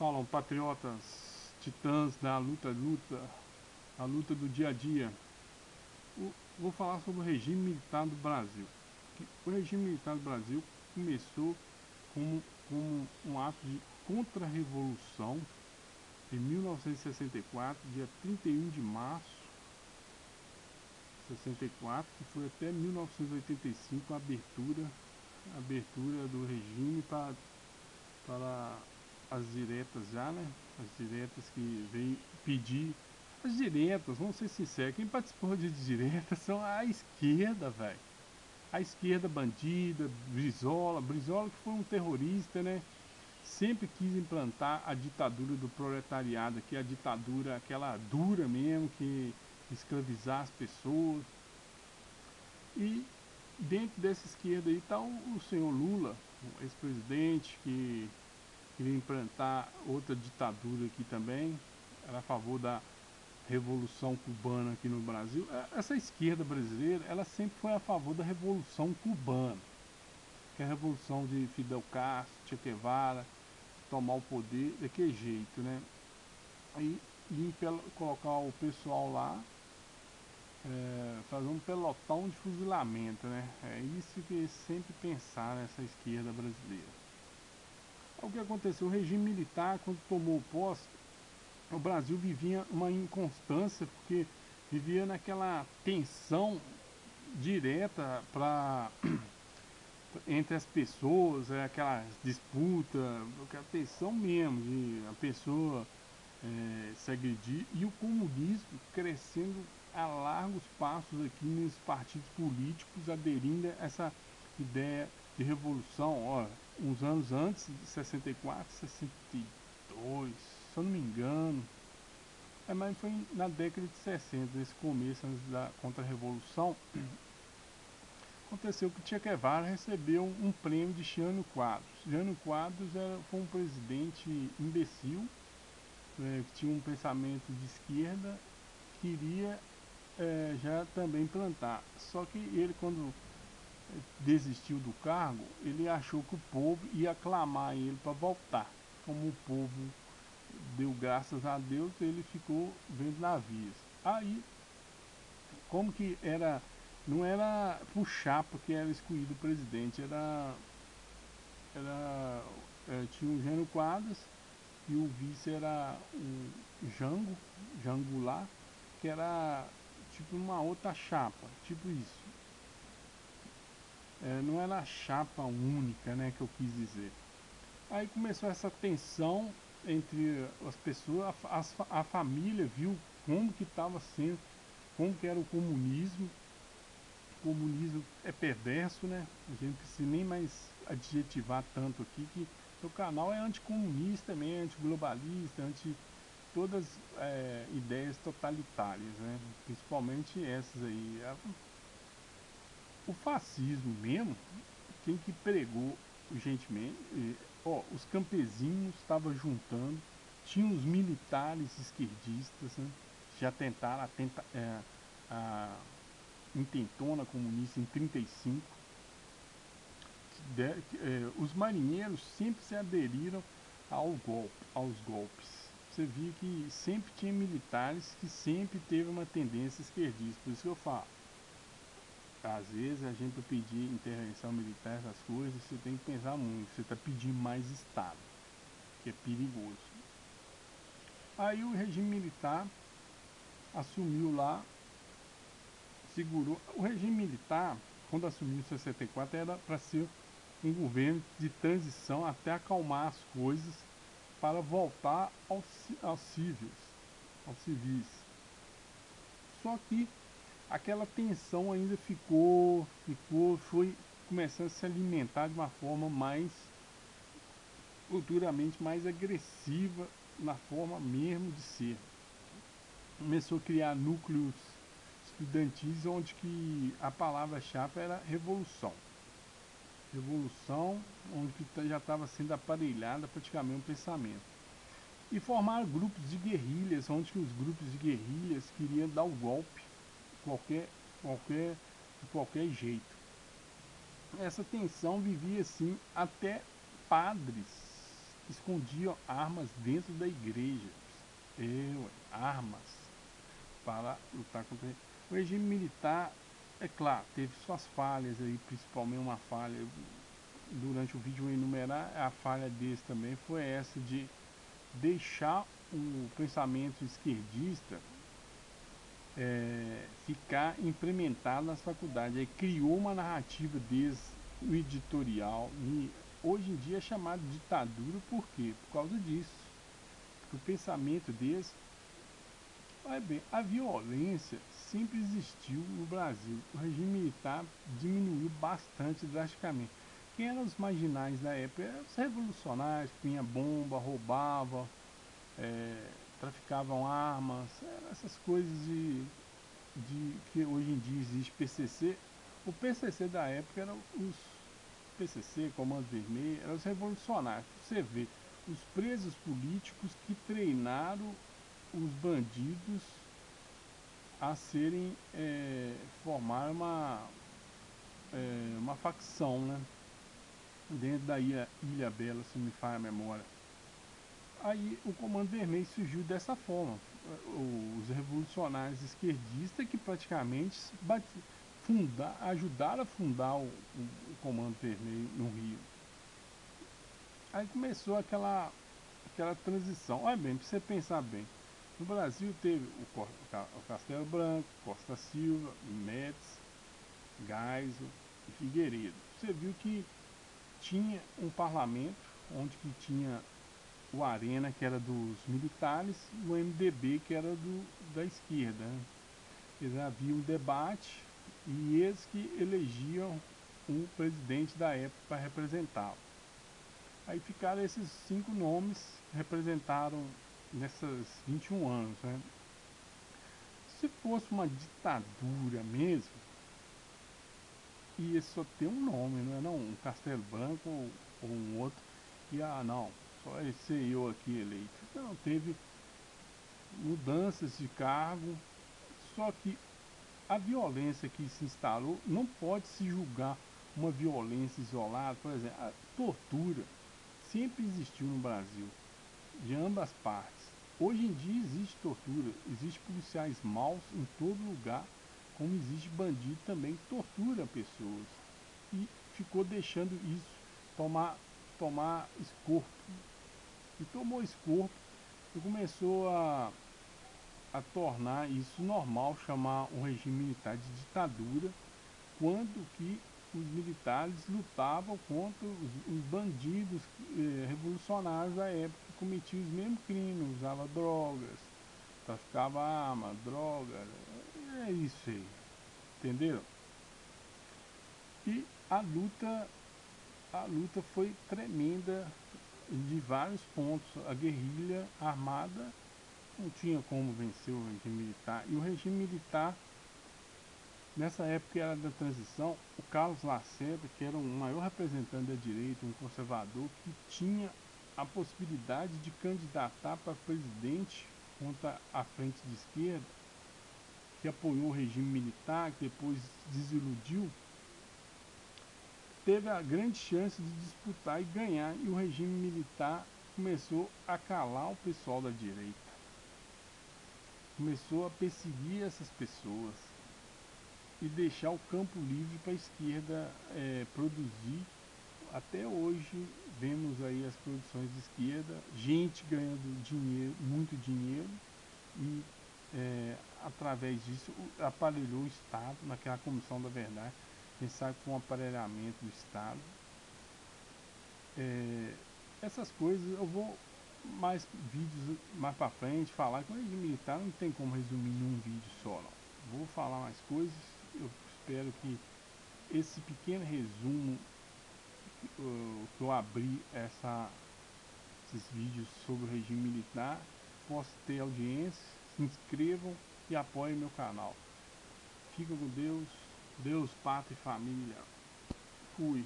falam patriotas, titãs da a luta do dia a dia. Vou falar sobre o regime militar do Brasil. O regime militar do Brasil começou como um ato de contra-revolução em 1964, dia 31 de março de 64, que foi até 1985 a abertura do regime para as diretas já, né? As diretas que veio pedir. As diretas, vamos ser sinceros, quem participou de diretas são a esquerda, velho. A esquerda bandida, Brizola que foi um terrorista, né? Sempre quis implantar a ditadura do proletariado, que é a ditadura, aquela dura mesmo, que escravizar as pessoas. E dentro dessa esquerda aí está o senhor Lula, o ex-presidente, que queria implantar outra ditadura aqui também, era a favor da Revolução Cubana aqui no Brasil. Essa esquerda brasileira, ela sempre foi a favor da Revolução Cubana, que é a revolução de Fidel Castro, Che Guevara, tomar o poder daquele jeito, né? Aí colocar o pessoal lá, fazer um pelotão de fuzilamento, né? É isso que eles sempre pensaram nessa esquerda brasileira. O que aconteceu? O regime militar, quando tomou posse, o Brasil vivia uma inconstância, porque vivia naquela tensão direta entre as pessoas, aquela disputa, aquela tensão mesmo de a pessoa se agredir, e o comunismo crescendo a largos passos aqui nos partidos políticos, aderindo a essa ideia de revolução. Ó, uns anos antes, de 64, 62, se eu não me engano, mas foi na década de 60, nesse começo antes da contra-revolução, aconteceu que Che Guevara recebeu um prêmio de Jânio Quadros. Jânio Quadros foi um presidente imbecil, que tinha um pensamento de esquerda, queria já também plantar. Só que ele, quando desistiu do cargo, ele achou que o povo ia aclamar ele para voltar. Como o povo deu graças a Deus, ele ficou vendo navios. Aí, como que era, não era puxar porque era escolhido o presidente, tinha o Jânio Quadros e o vice era o Jango lá, que era tipo uma outra chapa, tipo isso. Não era a chapa única, né, que eu quis dizer. Aí começou essa tensão entre as pessoas, a família viu como que estava sendo, como que era o comunismo. O comunismo é perverso, né? A gente não precisa nem mais adjetivar tanto aqui, que o canal é anticomunista também, antiglobalista, anti todas ideias totalitárias, né? Principalmente essas aí. O fascismo mesmo, quem que pregou gentilmente, os campesinos estavam juntando, tinha os militares esquerdistas, né? Já tentaram a intentona comunista em 35. Os marinheiros sempre se aderiram aos golpes. Você viu que sempre tinha militares que sempre teve uma tendência esquerdista. Por isso que eu falo, às vezes a gente, para pedir intervenção militar, essas coisas, você tem que pensar muito. Você está pedindo mais Estado, que é perigoso. Aí o regime militar assumiu lá, segurou. O regime militar, quando assumiu em 64, era para ser um governo de transição até acalmar as coisas para voltar aos civis. Só que aquela tensão ainda foi começando a se alimentar de uma forma mais, futuramente mais agressiva, na forma mesmo de ser. Começou a criar núcleos estudantis onde que a palavra-chave era revolução. Revolução, onde que já estava sendo aparelhada praticamente um pensamento. E formaram grupos de guerrilhas, onde que os grupos de guerrilhas queriam dar o golpe de qualquer jeito. Essa tensão vivia assim até padres escondiam armas dentro da igreja. Armas para lutar contra o regime militar. É claro, teve suas falhas aí, principalmente uma falha, durante o vídeo eu vou enumerar, a falha desse também foi essa de deixar o pensamento esquerdista ficar implementado nas faculdades. Aí criou uma narrativa desde o editorial, e hoje em dia é chamado de ditadura. Por quê? Por causa disso. Porque o pensamento desse, olha bem, a violência sempre existiu no Brasil. O regime militar diminuiu bastante drasticamente. Quem eram os marginais da época? Eram os revolucionários que vinham bomba, roubavam, traficavam armas, essas coisas de que hoje em dia existe PCC. O PCC da época eram os PCC, Comando Vermelho, eram os revolucionários. Você vê, os presos políticos que treinaram os bandidos a serem, formar uma facção, né? Dentro da Ilha Bela, se me falha a memória. Aí o Comando Vermelho surgiu dessa forma. Os revolucionários esquerdistas que praticamente ajudaram a fundar o Comando Vermelho no Rio. Aí começou aquela transição. Olha bem, para você pensar bem. No Brasil teve o Castelo Branco, Costa Silva, Médici, Geisel e Figueiredo. Você viu que tinha um parlamento onde que tinha o Arena, que era dos militares, e o MDB, que era da esquerda. Né? Havia um debate e eles que elegiam o presidente da época para representá-lo. Aí ficaram esses 5 nomes que representaram nessas 21 anos. Né? Se fosse uma ditadura mesmo, ia só ter um nome, não é não? Um Castelo Branco ou um outro. E não, só esse eu aqui eleito. Não, teve mudanças de cargo, só que a violência que se instalou não pode se julgar uma violência isolada. Por exemplo, a tortura sempre existiu no Brasil, de ambas partes. Hoje em dia existe tortura, existe policiais maus em todo lugar, como existe bandido também que tortura pessoas. E ficou deixando isso tomar escorpo. E tomou escorpo e começou a tornar isso normal, chamar o regime militar de ditadura, quando que os militares lutavam contra os bandidos revolucionários da época, que cometiam os mesmos crimes, usavam drogas, traficavam arma, droga, é isso aí, entenderam? E a luta foi tremenda de vários pontos. A guerrilha armada não tinha como vencer o regime militar. E o regime militar, nessa época era da transição, o Carlos Lacerda, que era o maior representante da direita, um conservador, que tinha a possibilidade de candidatar para presidente contra a frente de esquerda, que apoiou o regime militar, que depois desiludiu, teve a grande chance de disputar e ganhar, e o regime militar começou a calar o pessoal da direita. Começou a perseguir essas pessoas e deixar o campo livre para a esquerda produzir. Até hoje vemos aí as produções de esquerda, gente ganhando dinheiro, muito dinheiro, e através disso aparelhou o Estado naquela comissão da verdade. Quem sabe com o aparelhamento do Estado. Essas coisas eu vou mais vídeos mais para frente falar que o regime militar não tem como resumir em um vídeo só, não. Vou falar mais coisas. Eu espero que esse pequeno resumo que eu abri esses vídeos sobre o regime militar possa ter audiência. Se inscrevam e apoiem meu canal. Fica com Deus, Deus, pátria e família. Fui.